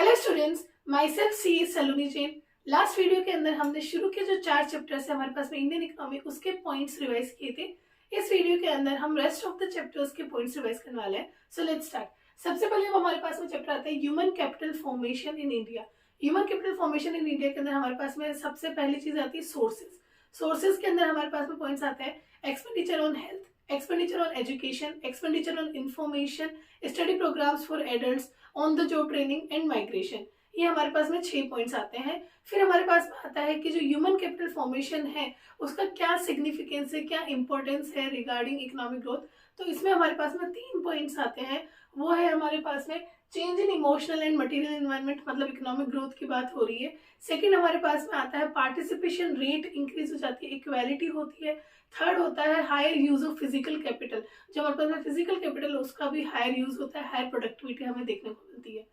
Hello students, myself C Saloni Jain. Last video के अंदर हमने शुरू के जो 4 चैप्टर्स है हमारे पास में इंडियन इकोनॉमी, उसके पॉइंट्स रिवाइज किए थे। इस वीडियो के अंदर हम रेस्ट ऑफ द चैप्टर्स के पॉइंट्स रिवाइज करने वाले हैं। So let's start. सबसे पहले हमारे पास में चैप्टर आता है human capital formation in India. Human capital formation in India के अंदर हमारे पास में सबसे पहली चीज आती है सोर्सेज। सोर्सेज के अंदर हमारे पास में पॉइंट्स आते हैं expenditure on health, expenditure on education, expenditure on information, study programs for adults, on the job training and migration. ये हमारे पास में 6 पॉइंट्स आते हैं। फिर हमारे पास में आता है कि जो ह्यूमन कैपिटल फॉर्मेशन है उसका क्या सिग्निफिकेंस है, क्या इंपॉर्टेंस है रिगार्डिंग इकोनॉमिक ग्रोथ। तो इसमें हमारे पास में 3 पॉइंट्स आते हैं। वो है हमारे पास में change in emotional and material environment, मतलब इकोनॉमिक ग्रोथ की बात हो रही है। सेकंड हमारे पास में आता है पार्टिसिपेशन रेट इंक्रीज हो जाती है, इक्वालिटी होती है। थर्ड होता है higher use of physical capital, जो हमारे पास में फिजिकल कैपिटल उसका भी हायर यूज होता है, हायर प्रोडक्टिविटी हमें देखने को मिलती है।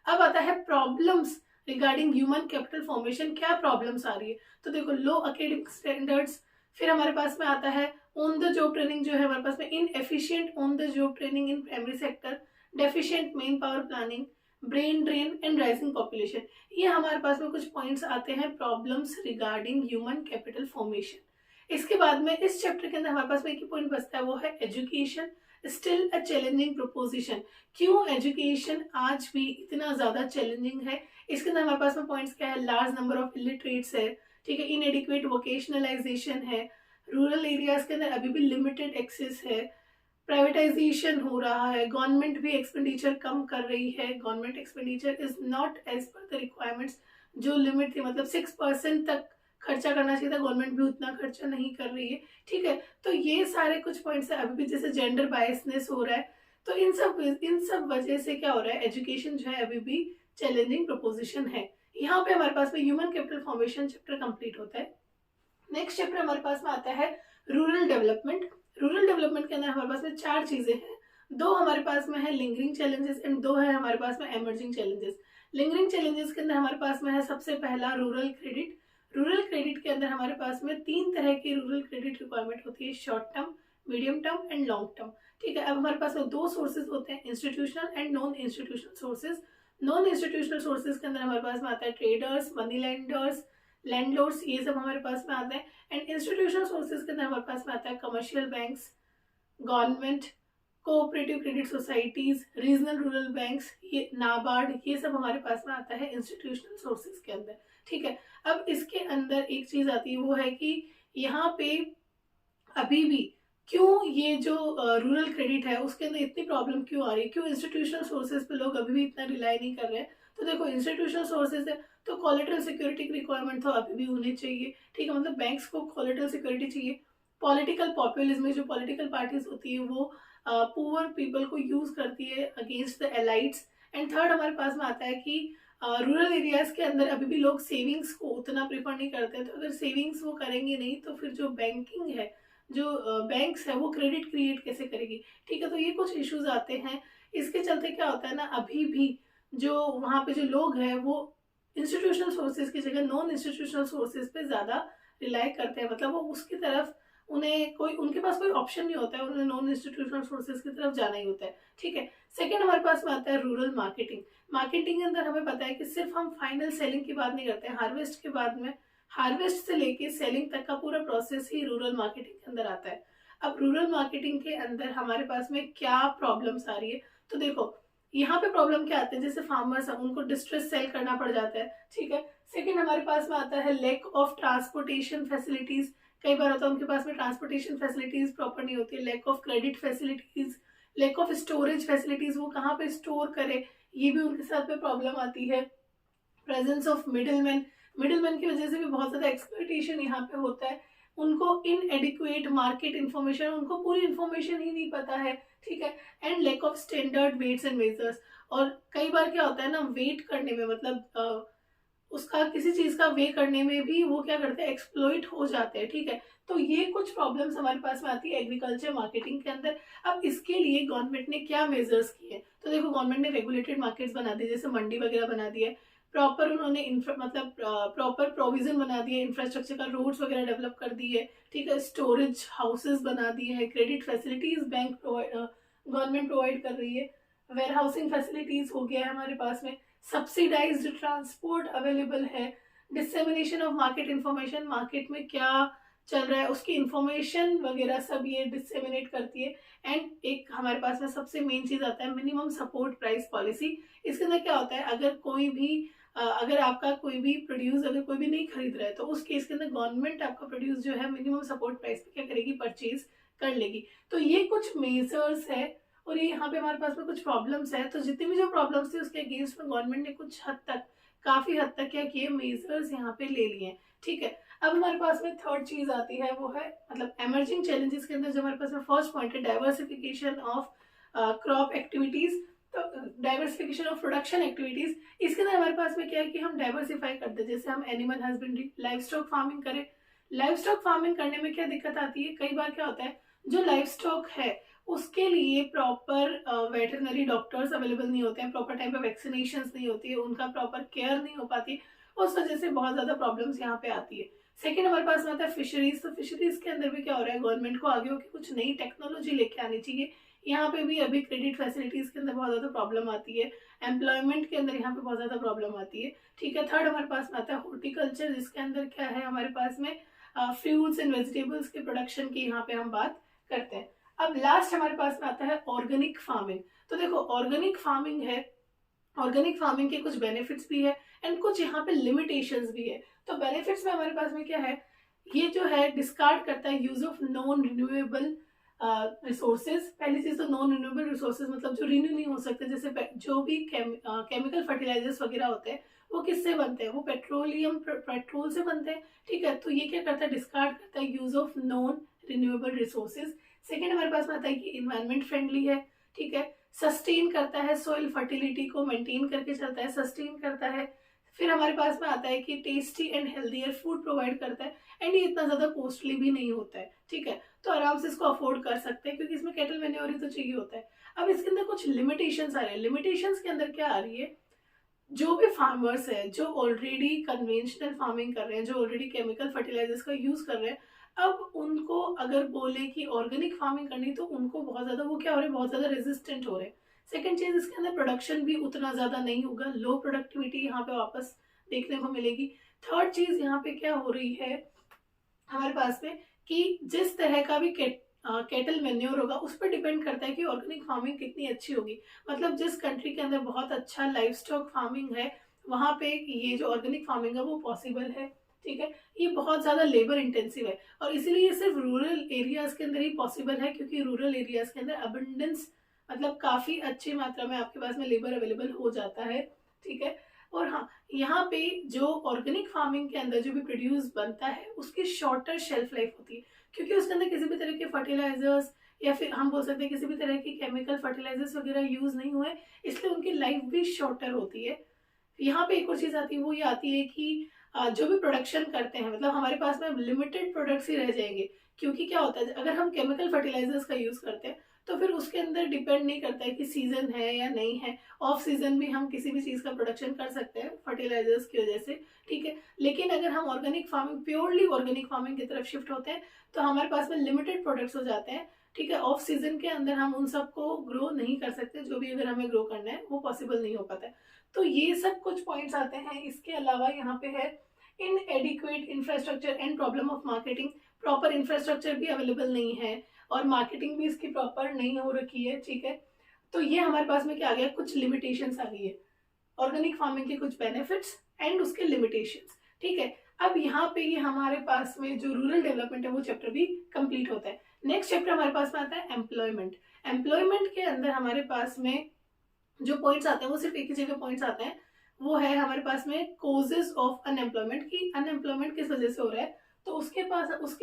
अब आता है problems regarding human capital formation. क्या प्रॉब्लम्स आ रही है, तो देखो लो एकेडमिक स्टैंडर्ड्स। फिर हमारे पास में आता है ऑन द जॉब ट्रेनिंग, जो है हमारे पास में inefficient on the job training in primary sector, deficient main power planning, brain drain and rising population. ये हमारे पास में कुछ पॉइंट्स आते हैं problems regarding human capital formation. इसके बाद में इस चैप्टर के अंदर हमारे पास में एक ही पॉइंट बचता है, वो है education still a challenging proposition. क्यों एजुकेशन आज भी इतना ज्यादा चैलेंजिंग है? इसके अंदर हमारे पास में पॉइंट्स क्या है, लार्ज नंबर ऑफ इलिटरेट्स है, ठीक है, इनएडिक्वेट वोकेशनलाइजेशन है, रूरल एरियाज के अंदर अभी भी लिमिटेड एक्सेस है, प्राइवेटाइजेशन हो रहा है, गवर्नमेंट भी एक्सपेंडिचर कम कर रही है, government expenditure is not as per the requirements. जो लिमिट थी मतलब 6% तक खर्चा करना चाहिए था, गवर्नमेंट भी उतना खर्चा नहीं कर रही है, ठीक है। तो ये सारे कुछ पॉइंट्स है। अभी भी जैसे जेंडर बायसनेस हो रहा है, तो इन सब वजह से क्या हो रहा है, एजुकेशन जो है अभी भी चैलेंजिंग प्रोपोजिशन है। यहाँ पे हमारे पास में human capital formation chapter complete होता है। नेक्स्ट चैप्टर हमारे पास में आता है रूरल डेवलपमेंट। रूरल डेवलपमेंट के अंदर हमारे पास में 4 चीजें हैं। 2 हमारे पास में है लिंगरिंग चैलेंजेस एंड 2 है हमारे पास में एमर्जिंग चैलेंजेस। लिंगरिंग चैलेंजेस के अंदर हमारे पास में है सबसे पहला रूरल क्रेडिट। रूरल क्रेडिट के अंदर हमारे पास में 3 तरह की रूरल क्रेडिट रिक्वायरमेंट होती है, short term, medium term and long term, ठीक है। अब हमारे पास में 2 सोर्सेज होते हैं, institutional and non institutional sources. Non institutional sources के अंदर हमारे पास में आता है ट्रेडर्स, मनी लेंडर्स, लैंडलॉर्ड्स, ये सब हमारे पास में आते हैं। एंड इंस्टीट्यूशनल सोर्सेज के अंदर हमारे पास में आता है commercial banks, government, cooperative credit societies, regional rural banks, ये नाबार्ड, ये सब हमारे पास में आता है इंस्टीट्यूशनल सोर्सेज के अंदर, ठीक है। अब इसके अंदर एक चीज आती है, वो है कि यहाँ पे अभी भी क्यों ये जो रूरल क्रेडिट है उसके अंदर इतनी प्रॉब्लम क्यों आ रही है, क्यों इंस्टीट्यूशनल सोर्सेज पे लोग अभी भी इतना रिलाई नहीं कर रहे हैं। तो देखो इंस्टीट्यूशनल सोर्सेज है तो कोलेटरल सिक्योरिटी की रिक्वायरमेंट तो अभी भी होनी चाहिए, ठीक है, मतलब बैंक्स को कोलेटरल सिक्योरिटी चाहिए। पॉलिटिकल पॉपुलिज्म में जो पॉलिटिकल पार्टीज होती है वो पुअर पीपल को यूज करती है अगेंस्ट द एलाइट्स। एंड थर्ड हमारे पास में आता है कि रूरल एरियाज के अंदर अभी भी लोग सेविंग्स को उतना प्रेफर नहीं करते, तो अगर सेविंग्स वो करेंगे नहीं तो फिर जो बैंकिंग है, जो बैंक्स है वो क्रेडिट क्रिएट कैसे करेगी, ठीक है। तो ये कुछ इश्यूज आते हैं। इसके चलते क्या होता है ना, अभी भी जो वहाँ पे जो लोग हैं वो इंस्टीट्यूशनल सोर्सेज की जगह नॉन इंस्टीट्यूशनल सोर्सेज पे ज्यादा रिलाई करते हैं, मतलब वो उसकी तरफ उनके पास कोई ऑप्शन नहीं होता है, उन्हें नॉन इंस्टीट्यूशनल सोर्सेज की तरफ जाना ही होता है, ठीक है। सेकंड हमारे पास में आता है रूरल मार्केटिंग। मार्केटिंग के अंदर हमें पता है कि सिर्फ हम फाइनल सेलिंग की बात नहीं करते हैं, हार्वेस्ट के बाद में हार्वेस्ट से लेके सेलिंग तक का पूरा प्रोसेस ही रूरल मार्केटिंग के अंदर आता है। अब रूरल मार्केटिंग के अंदर हमारे पास में क्या प्रॉब्लम्स आ रही है, तो देखो यहाँ पे प्रॉब्लम क्या आते हैं, जैसे फार्मर्स है उनको डिस्ट्रेस सेल करना पड़ जाता है, ठीक है। सेकंड हमारे पास में आता है लैक ऑफ ट्रांसपोर्टेशन फैसिलिटीज। कई बार होता है उनके पास में ट्रांसपोर्टेशन फैसिलिटीज प्रॉपर नहीं होती है, lack of credit facilities, lack of storage facilities, वो कहाँ पे स्टोर करे, ये भी उनके साथ में प्रॉब्लम आती है। प्रेजेंस ऑफ मिडिलमैन, मिडिलमैन की वजह से भी बहुत ज्यादा एक्सप्लॉइटेशन यहाँ पे होता है। उनको इनएडिक्वेट मार्केट इन्फॉर्मेशन, उनको पूरी इन्फॉर्मेशन ही नहीं पता है, ठीक है। And lack of standard weights and measures, और कई बार क्या होता है ना, वेट करने में मतलब उसका किसी चीज का वे करने में भी वो क्या करते हैं, एक्सप्लॉइट हो जाते हैं, ठीक है। तो ये कुछ प्रॉब्लम्स हमारे पास में आती है एग्रीकल्चर मार्केटिंग के अंदर। अब इसके लिए गवर्नमेंट ने क्या मेजर्स किए, तो देखो गवर्नमेंट ने रेगुलेटेड मार्केट्स बना दी, जैसे मंडी वगैरह बना दी है, प्रॉपर उन्होंने मतलब प्रॉपर प्रोविजन बना दिए, इंफ्रास्ट्रक्चर का रोड्स वगैरह डेवलप कर दिए, ठीक है, स्टोरेज हाउसेज बना दिए हैं, credit facilities bank government provide कर रही है, वेयर हाउसिंग फैसिलिटीज हो गया है हमारे पास में। सब्सिडाइज्ड ट्रांसपोर्ट अवेलेबल है, dissemination of market information, market में क्या चल रहा है उसकी इंफॉर्मेशन वगैरह सब ये डिसेमिनेट करती है। एंड एक हमारे पास में सबसे मेन चीज आता है मिनिमम सपोर्ट प्राइस पॉलिसी। इसके अंदर क्या होता है, अगर कोई भी अगर आपका कोई भी प्रोड्यूस अगर कोई भी नहीं खरीद रहा है तो उस केस के अंदर गवर्नमेंट आपका प्रोड्यूस जो है मिनिमम सपोर्ट प्राइस पे क्या करेगी, परचेज कर लेगी। तो ये कुछ मेजर्स है और ये यहाँ पे हमारे पास में कुछ प्रॉब्लम्स है। तो जितनी भी जो प्रॉब्लम्स थी उसके अगेंस्ट में गवर्नमेंट ने कुछ हद तक, काफी हद तक क्या किए, मेजर्स यहाँ पे ले लिए। ठीक है, अब हमारे पास में थर्ड चीज आती है, वो है मतलब एमर्जिंग चैलेंजेस के अंदर जो हमारे पास में फर्स्ट पॉइंट है डाइवर्सिफिकेशन ऑफ क्रॉप एक्टिविटीज, तो डाइवर्सिफिकेशन ऑफ प्रोडक्शन एक्टिविटीज। इसके अंदर हमारे पास में क्या है कि हम डाइवर्सिफाई करते हैं, जैसे हम animal husbandry, live stock farming करें। लाइव स्टॉक फार्मिंग करने में क्या दिक्कत आती है, कई बार क्या होता है जो लाइव स्टॉक है उसके लिए प्रॉपर वेटरनरी डॉक्टर्स अवेलेबल नहीं होते हैं, प्रॉपर टाइम पे वैक्सीनेशन नहीं होती है, उनका प्रॉपर केयर नहीं हो पाती, उस वजह से बहुत ज्यादा प्रॉब्लम्स यहाँ पे आती है। सेकेंड हमारे पास में आता है फिशरीज। तो फिशरीज के अंदर भी क्या हो रहा है, गवर्नमेंट को आगे होकर कुछ नई टेक्नोलॉजी लेके आनी चाहिए। यहाँ पे भी अभी क्रेडिट फैसिलिटीज के अंदर बहुत ज्यादा प्रॉब्लम आती है, एम्प्लॉयमेंट के अंदर यहाँ पे बहुत ज्यादा प्रॉब्लम आती है। ठीक है, थर्ड हमारे पास में आता है हॉर्टिकल्चर, जिसके अंदर क्या है हमारे पास में फ्रूट्स एंड वेजिटेबल्स के प्रोडक्शन की यहाँ पे हम बात करते हैं। अब लास्ट हमारे पास में आता है ऑर्गेनिक फार्मिंग। तो देखो ऑर्गेनिक फार्मिंग है, ऑर्गेनिक फार्मिंग के कुछ बेनिफिट्स भी है एंड कुछ यहाँ पे लिमिटेशंस भी है। तो बेनिफिट्स में हमारे पास में क्या है, ये जो है डिस्कार्ड करता है use of non renewable resources. पहली चीज तो नॉन रिन्यूएबल रिसोर्सेज मतलब जो रिन्यू नहीं हो सकते, जैसे जो भी केमिकल फर्टिलाइजर्स वगैरह होते हैं वो किससे बनते हैं, वो पेट्रोल से बनते हैं। ठीक है, तो ये क्या करता है, डिस्कार्ड करता है use of non renewable resources. Second हमारे पास में आता है कि इन्वायरमेंट फ्रेंडली है। ठीक है, सस्टेन करता है, सॉइल फर्टिलिटी को मेंटेन करके चलता है, सस्टेन करता है। फिर हमारे पास में आता है कि tasty and healthier food provide करता है एंड ये इतना ज्यादा कॉस्टली भी नहीं होता है। ठीक है, तो आराम से इसको अफोर्ड कर सकते हैं क्योंकि इसमें कैटल मैन्योर ही तो चाहिए होता है। अब इसके अंदर कुछ लिमिटेशंस आ रहे हैं। लिमिटेशंस के अंदर क्या आ रही है, जो भी फार्मर्स है जो ऑलरेडी कन्वेंशनल फार्मिंग कर रहे हैं, जो ऑलरेडी केमिकल फर्टिलाइजर्स का यूज कर रहे हैं, अब उनको अगर बोले कि ऑर्गेनिक फार्मिंग करनी तो उनको बहुत ज्यादा वो क्या हो रहे हैं, बहुत ज्यादा रेजिस्टेंट हो रहे हैं। सेकेंड चीज, इसके अंदर प्रोडक्शन भी उतना ज्यादा नहीं होगा, लो प्रोडक्टिविटी यहाँ पे वापस देखने को मिलेगी। थर्ड चीज यहाँ पे क्या हो रही है हमारे पास में कि जिस तरह का भी कैटल मेन्योर होगा उस पर डिपेंड करता है कि ऑर्गेनिक फार्मिंग कितनी अच्छी होगी। मतलब जिस कंट्री के अंदर बहुत अच्छा लाइव स्टॉक फार्मिंग है वहां पे ये जो ऑर्गेनिक फार्मिंग है वो पॉसिबल है। ठीक है, ये बहुत ज्यादा लेबर इंटेंसिव है और इसीलिए सिर्फ रूरल एरियाज के अंदर ही पॉसिबल है, क्योंकि रूरल एरियाज के अंदर अबंडेंस मतलब काफी अच्छी मात्रा में आपके पास में लेबर अवेलेबल हो जाता है। ठीक है, और हाँ यहाँ पे जो ऑर्गेनिक फार्मिंग के अंदर जो भी प्रोड्यूस बनता है उसकी शॉर्टर शेल्फ लाइफ होती है, क्योंकि उसके अंदर किसी भी तरह के फर्टिलाइजर्स या फिर हम बोल सकते हैं किसी भी तरह के केमिकल फर्टिलाइजर्स वगैरह यूज नहीं हुए, इसलिए उनकी लाइफ भी शॉर्टर होती है। यहाँ पे एक और चीज आती है, वो ये आती है कि जो भी प्रोडक्शन करते हैं मतलब हमारे पास में लिमिटेड प्रोडक्ट्स ही रह जाएंगे, क्योंकि क्या होता है अगर हम केमिकल फर्टिलाइजर्स का यूज करते हैं तो फिर उसके अंदर डिपेंड नहीं करता है कि सीजन है या नहीं है, ऑफ सीजन भी हम किसी भी चीज का प्रोडक्शन कर सकते हैं फर्टिलाइजर्स की वजह से। ठीक है, लेकिन अगर हम organic farming, purely organic farming की तरफ शिफ्ट होते हैं तो हमारे पास में लिमिटेड प्रोडक्ट्स हो जाते हैं। ठीक है, ऑफ सीजन के अंदर हम उन सबको ग्रो नहीं कर सकते, जो भी अगर हमें ग्रो करना है वो पॉसिबल नहीं हो पाता है। तो ये सब कुछ पॉइंट्स आते हैं। इसके अलावा यहाँ पे है इनएडिक्वेट infrastructure and problem of marketing. Proper infrastructure भी अवेलेबल नहीं है और मार्केटिंग भी इसकी प्रॉपर नहीं हो रखी है। ठीक है, तो ये हमारे पास में क्या आ गया, कुछ लिमिटेशंस आ गई है, ऑर्गेनिक फार्मिंग के कुछ बेनिफिट्स एंड उसके लिमिटेशंस। ठीक है, अब यहाँ पे ये हमारे पास में जो रूरल डेवलपमेंट है वो चैप्टर भी कंप्लीट होता है। नेक्स्ट चैप्टर हमारे पास में आता है एम्प्लॉयमेंट। एम्प्लॉयमेंट के अंदर हमारे पास में जो पॉइंट्स आते हैं वो सिर्फ एक ही जगह पॉइंट्स आते हैं, वो है हमारे पास में कोजेस ऑफ अनएम्प्लॉयमेंट, की अनएम्प्लॉयमेंट किस वजह से हो रहा है। तो उसके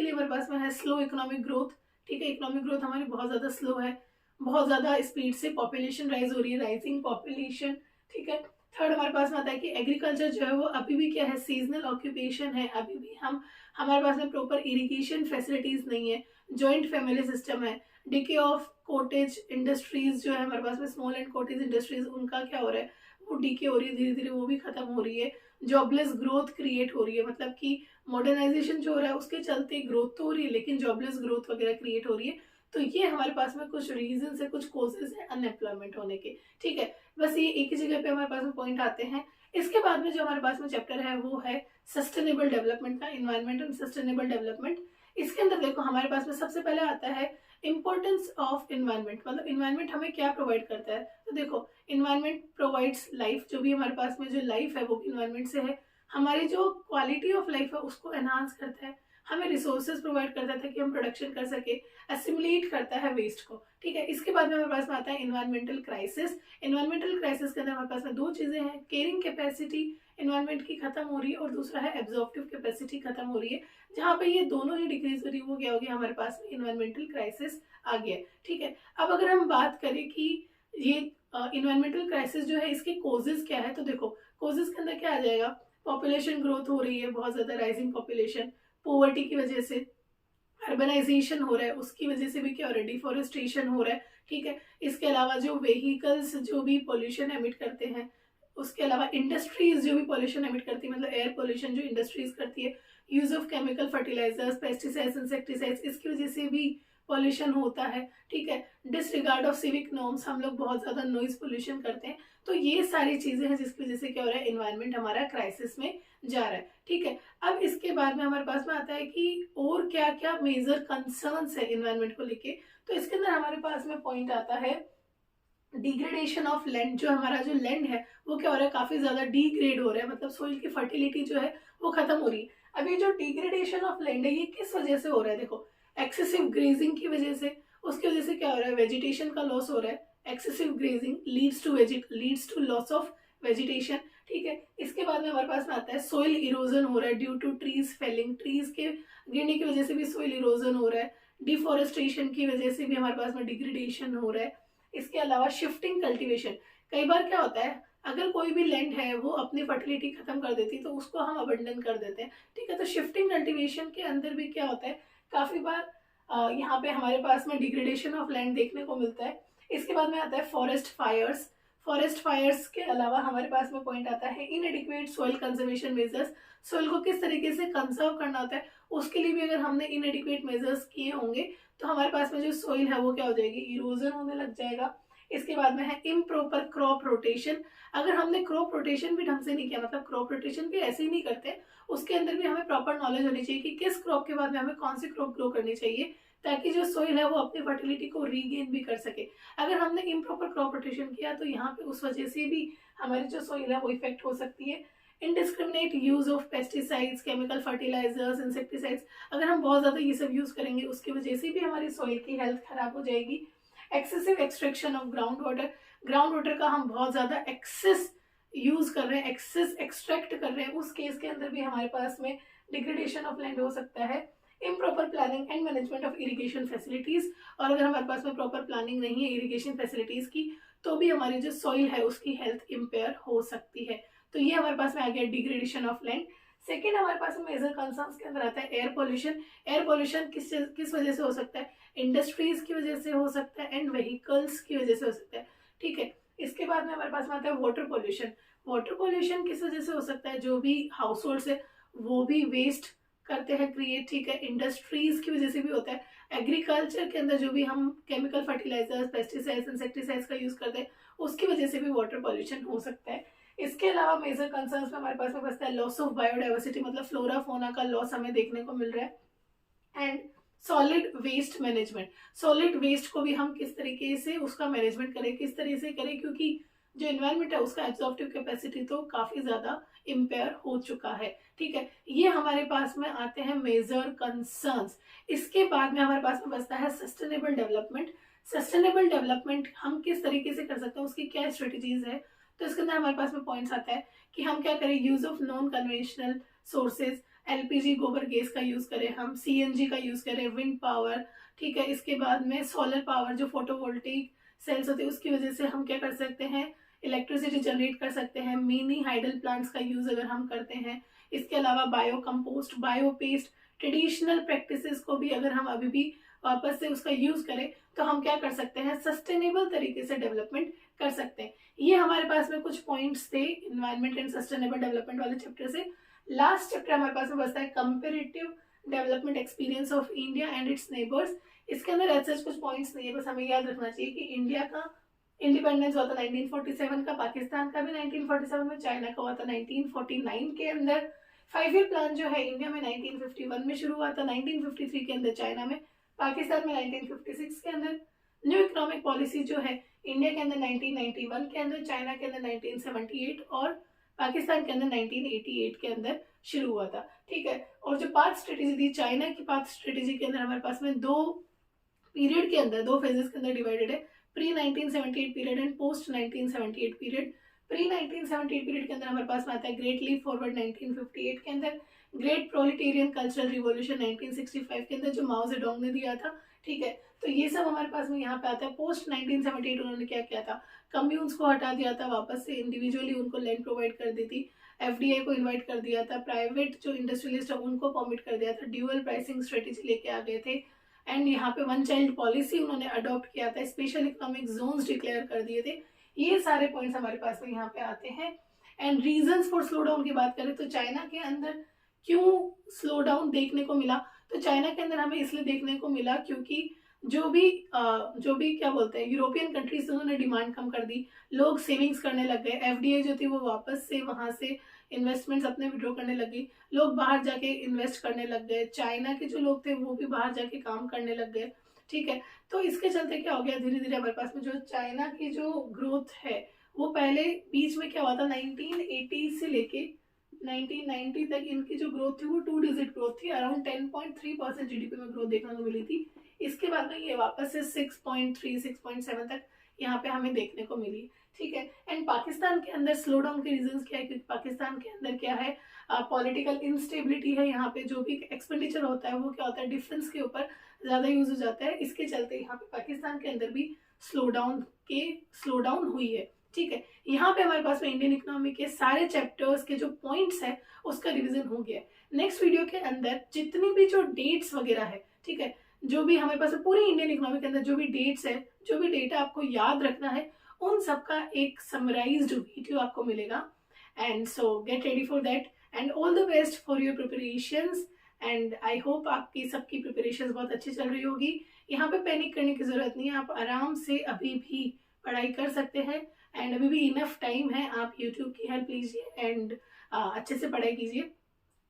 लिए हमारे पास में है स्लो इकोनॉमिक ग्रोथ। ठीक है, इकोनॉमिक ग्रोथ हमारी बहुत ज्यादा स्लो है, बहुत ज्यादा स्पीड से पॉपुलेशन राइज हो रही है, राइजिंग पॉपुलेशन। ठीक है, थर्ड हमारे पास में आता है कि एग्रीकल्चर जो है वो अभी भी क्या है, सीजनल ऑक्यूपेशन है, अभी भी हमारे पास में प्रॉपर इरिगेशन फैसिलिटीज नहीं है, जॉइंट फैमिली सिस्टम है, डिके ऑफ कॉटेज इंडस्ट्रीज जो है हमारे पास में, स्मॉल एंड कॉटेज इंडस्ट्रीज, उनका क्या हो रहा है, वो डीके हो रही है, धीरे धीरे वो भी खत्म हो रही है। जॉबलेस ग्रोथ क्रिएट हो रही है, मतलब कि मॉडर्नाइजेशन जो हो रहा है उसके चलते ग्रोथ तो हो रही है लेकिन जॉबलेस ग्रोथ वगैरह क्रिएट हो रही है। तो ये हमारे पास में कुछ रीजन है, कुछ कोजेज है अनएम्प्लॉयमेंट होने के। ठीक है, बस ये एक ही जगह पे हमारे पास में पॉइंट आते हैं। इसके बाद में जो हमारे पास में चैप्टर है वो है सस्टेनेबल डेवलपमेंट का, इन्वायरमेंट एंड सस्टेनेबल डेवलपमेंट। इसके अंदर देखो हमारे पास में सबसे पहले आता है इंपॉर्टेंस ऑफ इन्वायरमेंट, मतलब इन्वायरमेंट हमें क्या प्रोवाइड करता है। तो देखो इन्वायरमेंट प्रोवाइड्स लाइफ, जो भी हमारे पास में जो लाइफ है वो भी इन्वायरमेंट से है। हमारी जो क्वालिटी ऑफ लाइफ है उसको एनहांस करता है, हमें रिसोर्सेज प्रोवाइड करता है कि हम प्रोडक्शन कर सके, एसिमुलेट करता है वेस्ट को। ठीक है, इसके बाद में हमारे पास में आता है इन्वायरमेंटल क्राइसिस। इन्वायरमेंटल क्राइसिस के अंदर हमारे पास में दो चीजें हैं, केयरिंग कैपेसिटी इन्वायरमेंट की खत्म हो रही है और दूसरा है एब्जॉर्प्टिव कैपेसिटी खत्म हो रही है। जहां पे ये दोनों ही डिक्रीज हो रही है वो क्या हो गया, हमारे पास में इन्वायरमेंटल क्राइसिस आ गया। ठीक है, अब अगर हम बात करें कि ये इन्वायरमेंटल क्राइसिस जो है इसके कोजेज क्या है, तो देखो कोजेज के अंदर क्या आ जाएगा, पॉपुलेशन ग्रोथ हो रही है, बहुत ज्यादा राइजिंग पॉपुलेशन, पोवर्टी की वजह से, अर्बनाइजेशन हो रहा है उसकी वजह से भी क्या हो रहा है, डिफोरेस्टेशन हो रहा है। ठीक है, इसके अलावा जो व्हीकल्स जो भी पॉल्यूशन एमिट करते हैं, उसके अलावा इंडस्ट्रीज जो भी पॉल्यूशन एमिट करती है, मतलब एयर पॉल्यूशन जो इंडस्ट्रीज करती है, use of chemical fertilisers, pesticides, insecticides, इसकी वजह से भी पॉल्यूशन होता है। ठीक है, डिसरिगार्ड ऑफ सिविक नॉर्म्स, हम लोग बहुत ज्यादा नॉइज पोल्यूशन करते हैं। तो ये सारी चीजें हैं जिसकी वजह से क्या हो रहा है, एनवायरनमेंट हमारा क्राइसिस में जा रहा है। ठीक है, अब इसके बाद में हमारे पास में आता है कि और क्या क्या मेजर कंसर्न्स है एनवायरनमेंट को लेके। तो इसके अंदर हमारे पास में पॉइंट आता है डिग्रेडेशन ऑफ लैंड। जो हमारा जो लैंड है वो क्या हो रहा है, काफी ज्यादा डिग्रेड हो रहा है, मतलब सोइल की फर्टिलिटी जो है वो खत्म हो रही है। अब ये जो डिग्रेडेशन ऑफ लैंड है ये किस वजह से हो रहा है, देखो एक्सेसिव ग्रेजिंग की वजह से। उसकी वजह से क्या हो रहा है, वेजिटेशन का लॉस हो रहा है। Excessive grazing leads to loss of vegetation. ठीक है, इसके बाद में हमारे पास में आता है सोइल इरोजन हो रहा है due to trees falling, trees के गिरने की वजह से भी सोइल इरोजन हो रहा है। डिफोरेस्टेशन की वजह से भी हमारे पास में डिग्रेडेशन हो रहा है। इसके अलावा शिफ्टिंग कल्टीवेशन, कई बार क्या होता है अगर कोई भी लैंड है वो अपनी फर्टिलिटी खत्म कर देती है तो उसको हम अबंडन कर देते हैं। ठीक है, तो शिफ्टिंग कल्टीवेशन के अंदर भी क्या होता है, काफी बार यहाँ पे हमारे पास में डिग्रेडेशन ऑफ लैंड देखने को मिलता है। इसके बाद में आता है फॉरेस्ट फायर्स। फॉरेस्ट फायर्स के अलावा हमारे पास में पॉइंट आता है इनएडिक्वेट सोइल कंजर्वेशन मेजर्स। सोइल को किस तरीके से कंजर्व करना होता है उसके लिए भी अगर हमने इनएडिक्वेट मेजर्स किए होंगे तो हमारे पास में जो सोइल है वो क्या हो जाएगी, इरोजन होने लग जाएगा। इसके बाद में है इम्प्रॉपर क्रॉप रोटेशन। अगर हमने क्रॉप रोटेशन भी ढंग से नहीं किया, मतलब क्रॉप रोटेशन भी ऐसे ही नहीं करते, उसके अंदर भी हमें प्रॉपर नॉलेज होनी चाहिए कि किस क्रॉप के बाद में हमें कौन सी क्रॉप ग्रो करनी चाहिए ताकि जो सोइल है वो अपनी फर्टिलिटी को रीगेन भी कर सके। अगर हमने इम्प्रॉपर क्रॉप रोटेशन किया तो यहाँ पे उस वजह से भी हमारी जो सोइल है वो इफेक्ट हो सकती है। Indiscriminate use of pesticides, chemical fertilisers, insecticides, अगर हम बहुत ज्यादा ये सब यूज करेंगे उसकी वजह से भी हमारी सोइल की हेल्थ खराब हो जाएगी। Excessive extraction of ground water, ground water का हम बहुत ज्यादा एक्सेस यूज कर रहे हैं, एक्सेस एक्सट्रैक्ट कर रहे हैं, उस केस के अंदर भी हमारे पास में डिग्रेडेशन ऑफ लैंड हो सकता है। Improper planning and management of irrigation facilities, और अगर हमारे पास में प्रॉपर प्लानिंग नहीं है इरिगेशन फैसिलिटीज की तो भी हमारी जो सॉइल है उसकी हेल्थ इम्पेयर हो सकती है। तो ये हमारे पास में आ गया डिग्रेडेशन ऑफ लैंड। सेकेंड हमारे पास में मेजर कंसर्न्स के अंदर आता है एयर पोल्यूशन। एयर पोल्यूशन किस वजह से हो सकता है, इंडस्ट्रीज की वजह से हो सकता है एंड व्हीकल्स की वजह से हो सकता है। ठीक है, इसके बाद में हमारे पास में आता है वाटर पोल्यूशन। वाटर पोल्यूशन किस वजह से हो सकता है, जो भी हाउस है वो भी वेस्ट करते हैं क्रिएट। ठीक है, इंडस्ट्रीज की वजह से भी होता है। एग्रीकल्चर के अंदर जो भी हम केमिकल फर्टिलाइजर्स, पेस्टिसाइड्स, इंसेक्टिसाइड्स का यूज करते हैं उसकी वजह से भी वाटर पोल्यूशन हो सकता है। इसके अलावा मेजर कंसर्न्स में हमारे पास में बचता है लॉस ऑफ बायोडाइवर्सिटी, मतलब फ्लोरा फोना का लॉस हमें देखने को मिल रहा है। And solid waste management, solid waste को भी हम किस तरीके से उसका मैनेजमेंट करें, किस तरीके से करें, क्योंकि जो एनवायरनमेंट है उसका एब्जॉर्प्टिव कैपेसिटी तो काफी ज्यादा इम्पेयर हो चुका है। ठीक है, ये हमारे पास में आते हैं मेजर कंसर्न्स। इसके बाद में हमारे पास में बचता है सस्टेनेबल डेवलपमेंट। सस्टेनेबल डेवलपमेंट हम किस तरीके से कर सकते हैं, उसकी क्या स्ट्रेटेजीज है, तो इसके अंदर हमारे पास में पॉइंट्स आता है कि हम क्या करें, use of non conventional sources, LPG गोबर गैस का यूज करें, हम सीएनजी का यूज करें, विंड पावर। ठीक है, इसके बाद में सोलर पावर जो फोटोवोल्टिक सेल्स होते हैं उसकी वजह से हम क्या कर सकते हैं, इलेक्ट्रिसिटी जनरेट कर सकते हैं। मिनी हाइडल प्लांट्स का यूज अगर हम करते हैं, इसके अलावा bio compost, bio paste, traditional practices को भी अगर हम अभी भी वापस से उसका यूज करें तो हम क्या कर सकते हैं, सस्टेनेबल तरीके से डेवलपमेंट कर सकते हैं। ये हमारे पास में कुछ पॉइंट्स थे इन्वायरमेंट एंड सस्टेनेबल डेवलपमेंट वाले चैप्टर से। लास्ट चैप्टर हमारे पास में बचता है comparative development experience of India and it's neighbours. इसके अंदर ऐसे कुछ पॉइंट्स नहीं है, बस हमें याद रखना चाहिए कि इंडिया का इंडिपेंडेंस हुआ था 1947 का, पाकिस्तान का भी 1947 में, चाइना का हुआ था 1949 के अंदर। 5 ईयर प्लान जो है इंडिया में 1951 में शुरू हुआ था, 1953 के अंदर चाइना में, पाकिस्तान में 1956 के अंदर। न्यू इकोनॉमिक पॉलिसी जो है इंडिया के अंदर 1991 के अंदर, चाइना के अंदर 1978 और पाकिस्तान के अंदर 1988 के अंदर शुरू हुआ था। ठीक है, और जो पाथ स्ट्रेटेजी थी चाइना की, पाथ स्ट्रेटेजी के अंदर हमारे पास में दो पीरियड के अंदर, दो फेजेस के अंदर डिवाइडेड है, pre 1978 period and post 1978 period. Pre 1978 period के अंदर हमारे पास में आता है ग्रेट लीप फॉरवर्ड 1958 के अंदर, ग्रेट प्रोलिटेरियन कल्चरल रिवॉल्यूशन 1965 के अंदर जो माओ जेडोंग ने दिया था। ठीक है, तो ये सब हमारे पास में यहाँ पे आता है। पोस्ट 1978 उन्होंने क्या किया था, कम्यून्स को हटा दिया था, वापस से इंडिविजुअली उनको लैंड प्रोवाइड कर दी थी, एफडीआई को इन्वाइट कर दिया था, प्राइवेट जो इंडस्ट्रियलिस्ट है उनको परमिट कर दिया था, ड्यूअल प्राइसिंग स्ट्रेटेजी लेके आ गए थे, एंड यहाँ पे वन चाइल्ड पॉलिसी उन्होंने अडॉप्ट किया था, स्पेशल इकोनॉमिक जोन्स डिक्लेयर कर दिए थे। ये सारे पॉइंट्स हमारे पास में यहाँ पे आते हैं। And reasons for slow down की बात करें तो चाइना के अंदर क्यों स्लो डाउन देखने को मिला, तो चाइना के अंदर हमें इसलिए देखने को मिला क्योंकि जो भी क्या बोलते हैं यूरोपियन कंट्रीज, उन्होंने डिमांड कम कर दी, लोग सेविंग्स करने लग गए, एफडीआई जो थी वो वापस से वहां से इन्वेस्टमेंट्स अपने विड्रॉ करने लगी, लोग बाहर जाके इन्वेस्ट करने लग गए, चाइना के जो लोग थे वो भी बाहर जाके काम करने लग गए। ठीक है, तो इसके चलते क्या हो गया, धीरे धीरे हमारे पास में जो चाइना की जो ग्रोथ है वो पहले बीच में क्या हुआ था 1980 से लेके 1990 तक इनकी जो ग्रोथ थी वो 2 डिजिट ग्रोथ थी, अराउंड 10.3% जीडीपी में ग्रोथ देखने को मिली थी। इसके बाद में ये वापस से 6.3 6.7 तक यहाँ पे हमें देखने को मिली। ठीक है, एंड पाकिस्तान के अंदर स्लो डाउन के रीजंस क्या है, क्योंकि पाकिस्तान के अंदर क्या है, पॉलिटिकल इंस्टेबिलिटी है, यहाँ पे जो भी एक्सपेंडिचर होता है वो क्या होता है डिफेंस के ऊपर ज्यादा यूज हो जाता है, इसके चलते यहाँ पे पाकिस्तान के अंदर भी स्लो डाउन हुई है। ठीक है, यहाँ पे हमारे पास में इंडियन इकोनॉमी के सारे चैप्टर्स के जो पॉइंट्स है उसका रिवीजन हो गया। नेक्स्ट वीडियो के अंदर जितनी भी जो डेट्स वगैरह है, ठीक है, जो भी हमारे पास पूरी इंडियन इकोनॉमी के अंदर जो भी डेट्स है, जो भी डेटा आपको याद रखना है, उन सबका एक समराइज्ड वीडियो आपको मिलेगा। And so get ready for that and all the best for your preparations. And I hope आपकी सबकी प्रिपरेशन बहुत अच्छी चल रही होगी। यहाँ पे पैनिक करने की जरूरत नहीं है, आप आराम से अभी भी पढ़ाई कर सकते हैं एंड अभी भी इनफ टाइम है, आप यूट्यूब की हेल्प लीजिए एंड अच्छे से पढ़ाई कीजिए।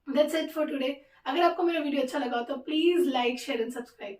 That's it for today. अगर आपको मेरा वीडियो अच्छा लगा तो please like share and subscribe.